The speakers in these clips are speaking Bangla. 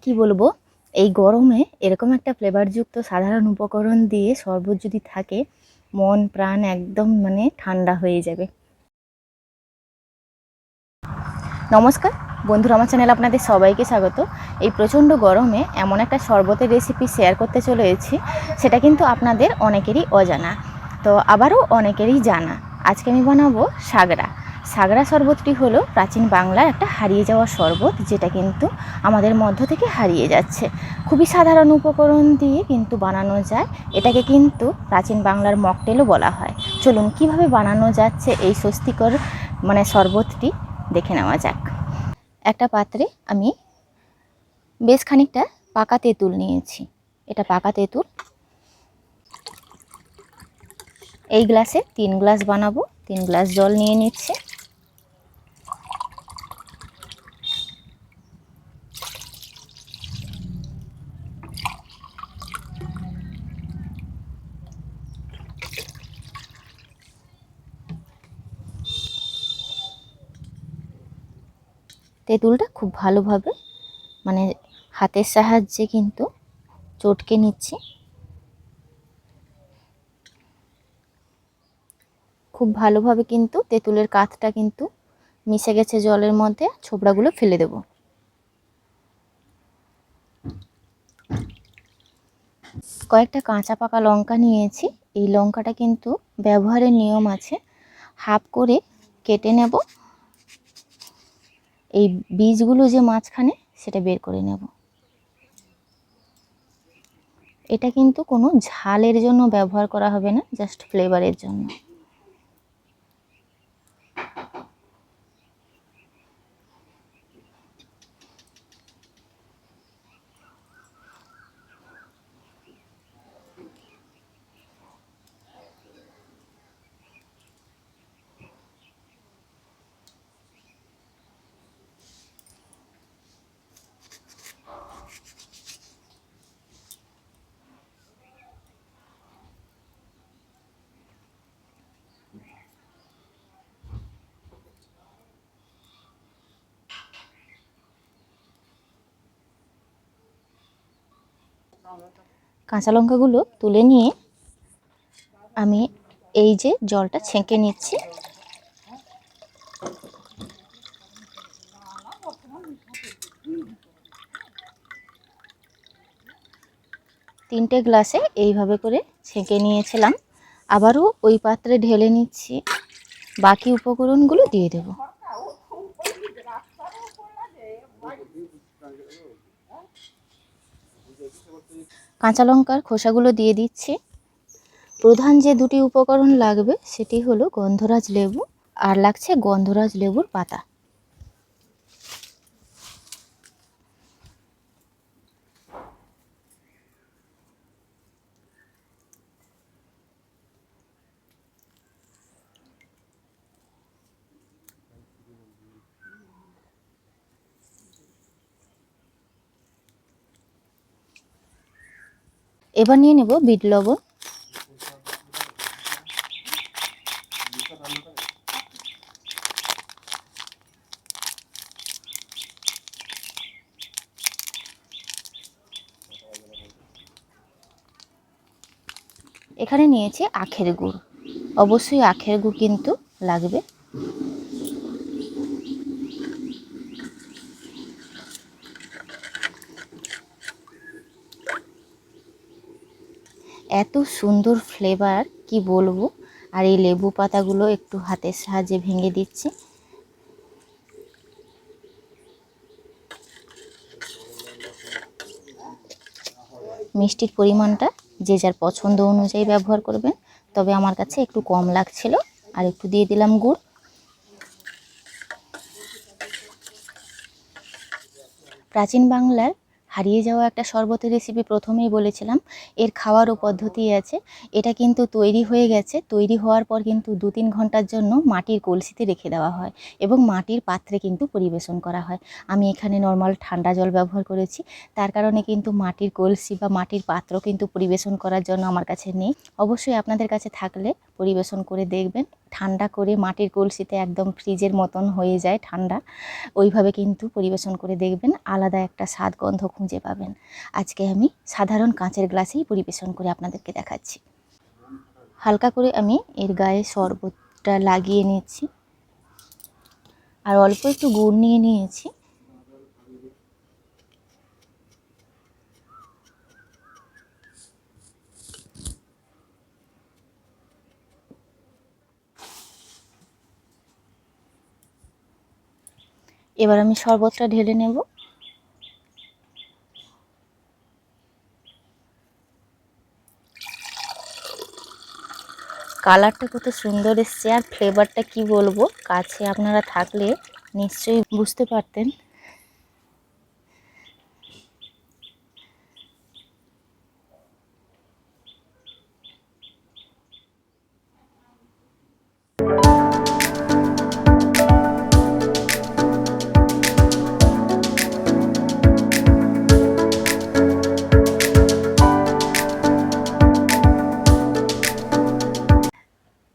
কি বলবো, এই গরমে এরকম একটা ফ্লেভারযুক্ত সাধারণ উপকরণ দিয়ে শরবত যদি থাকে, মন প্রাণ একদম ঠান্ডা হয়ে যাবে। নমস্কার বন্ধুরা, আমার চ্যানেলে আপনাদের সবাইকে স্বাগত। এই প্রচণ্ড গরমে এমন একটা শরবতের রেসিপি শেয়ার করতে চলেছি, সেটা কিন্তু আপনাদের অনেকেরই অজানা, তো আবারও অনেকেরই জানা। আজকে আমি বানাবো সাগরা। সাগরা শরবতটি হলো প্রাচীন বাংলার একটা হারিয়ে যাওয়া শরবত, যেটা কিন্তু আমাদের মধ্য থেকে হারিয়ে যাচ্ছে। খুবই সাধারণ উপকরণ দিয়ে কিন্তু বানানো যায়। এটাকে কিন্তু প্রাচীন বাংলার মকটেলও বলা হয়। চলুন কিভাবে বানানো যাচ্ছে এই স্বস্তিকর শরবতটি দেখে নেওয়া যাক। একটা পাত্রে আমি বেশ খানিকটা পাকা তেঁতুল নিয়েছি। এটা পাকা তেঁতুল। এই গ্লাসে 3 গ্লাস বানাবো, 3 গ্লাস জল নিয়ে নিচ্ছি। তেঁতুলটা খুব ভালোভাবে হাতের সাহায্যে কিন্তু চটকে নিচ্ছি। খুব ভালোভাবে কিন্তু তেঁতুলের কাঠটা কিন্তু মিশে গেছে জলের মধ্যে। ছোবড়াগুলো ফেলে দেব। কয়েকটা কাঁচা পাকা লঙ্কা নিয়েছি। এই লঙ্কাটা কিন্তু ব্যবহারের নিয়ম আছে, হাফ করে কেটে নেব। এই বীজগুলো যে মাঝখানে, সেটা বের করে নেব। এটা কিন্তু কোনো ঝালের জন্য ব্যবহার করা হবে না, জাস্ট ফ্লেভারের জন্য। কাঁচা লঙ্কাগুলো তুলে নিয়ে আমি এই যে জলটা ছেঁকে নিচ্ছি। তিনটে গ্লাসে এইভাবে করে ছেঁকে নিয়েছিলাম। আবারও ওই পাত্রে ঢেলে নিচ্ছি। বাকি উপকরণগুলো দিয়ে দেব। কাঁচা লঙ্কার খোসাগুলো দিয়ে দিচ্ছি। প্রধান যে দুটি উপকরণ লাগবে সেটি হলো গন্ধরাজ লেবু, আর লাগছে গন্ধরাজ লেবুর পাতা। এবার নিয়ে নেব বিট লবণ। এখানে নিয়েছি আখের গুড়। অবশ্যই আখের গুড় কিন্তু লাগবে। এত সুন্দর ফ্লেভার কি বলবো। আর এই লেবু পাতাগুলো একটু হাতের সাহায্যে ভেঙে দিচ্ছি। মিষ্টির পরিমাণটা যে যার পছন্দ অনুযায়ী ব্যবহার করবেন, তবে আমার কাছে একটু কম লাগছিল, আর একটু দিয়ে দিলাম গুড়। প্রাচীন বাংলার হারিয়ে যাওয়া একটা শরবতের রেসিপি প্রথমেই বলেছিলাম। এর খাওয়ারও পদ্ধতি আছে। এটা কিন্তু তৈরি হয়ে গেছে। তৈরি হওয়ার পর কিন্তু 2-3 ঘন্টার জন্য মাটির কলসিতে রেখে দেওয়া হয় এবং মাটির পাত্রে কিন্তু পরিবেশন করা হয়। আমি এখানে নর্মাল ঠান্ডা জল ব্যবহার করেছি, তার কারণে কিন্তু মাটির কলসি বা মাটির পাত্র কিন্তু পরিবেশন করার জন্য আমার কাছে নেই। অবশ্যই আপনাদের কাছে থাকলে পরিবেশন করে দেখবেন। ঠান্ডা করে মাটির কলসিতে একদম ফ্রিজের মতন হয়ে যায় ঠান্ডা, ওইভাবে কিন্তু পরিবেশন করে দেখবেন, আলাদা একটা স্বাদ গন্ধ খুঁজে পাবেন। আজকে আমি সাধারণ কাঁচের গ্লাসেই পরিবেশন করে আপনাদেরকে দেখাচ্ছি। হালকা করে আমি এর গায়ে শরবতটা লাগিয়ে নিচ্ছি, আর অল্প একটু গুড় নিয়ে নিয়েছি। এবার আমি শরবতটা ঢেলে নেব। কালারটা কত সুন্দর এসছে, আর ফ্লেভারটা কি বলবো, কাছে আপনারা থাকলে নিশ্চয়ই বুঝতে পারতেন।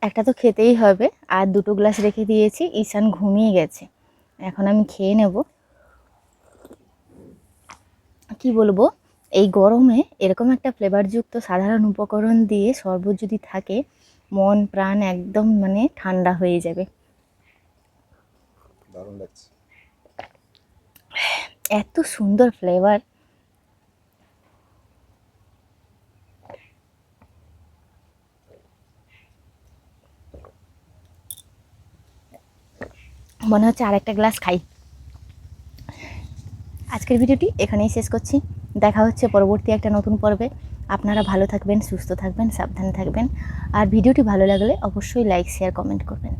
একটা তো খেতেই হবে, আর দুটো গ্লাস রেখে দিয়েছি, ঈশান ঘুমিয়ে গেছে, এখন আমি খেয়ে নেব। কি বলবো, এই গরমে এরকম একটা ফ্লেভারযুক্ত সাধারণ উপকরণ দিয়ে শরবত যদি থাকে, মন প্রাণ একদম মানে ঠান্ডা হয়ে যাবে। দারুণ লাগছে। এত সুন্দর ফ্লেভার। মনে হচ্ছে আরেকটা গ্লাস খাই। আজকের ভিডিওটি এখানেই শেষ করছি, দেখা হচ্ছে পরবর্তী একটা নতুন পর্বে। আপনারা ভালো থাকবেন, সুস্থ থাকবেন, সাবধানে থাকবেন, আর ভিডিওটি ভালো লাগলে অবশ্যই লাইক, শেয়ার, কমেন্ট করবেন।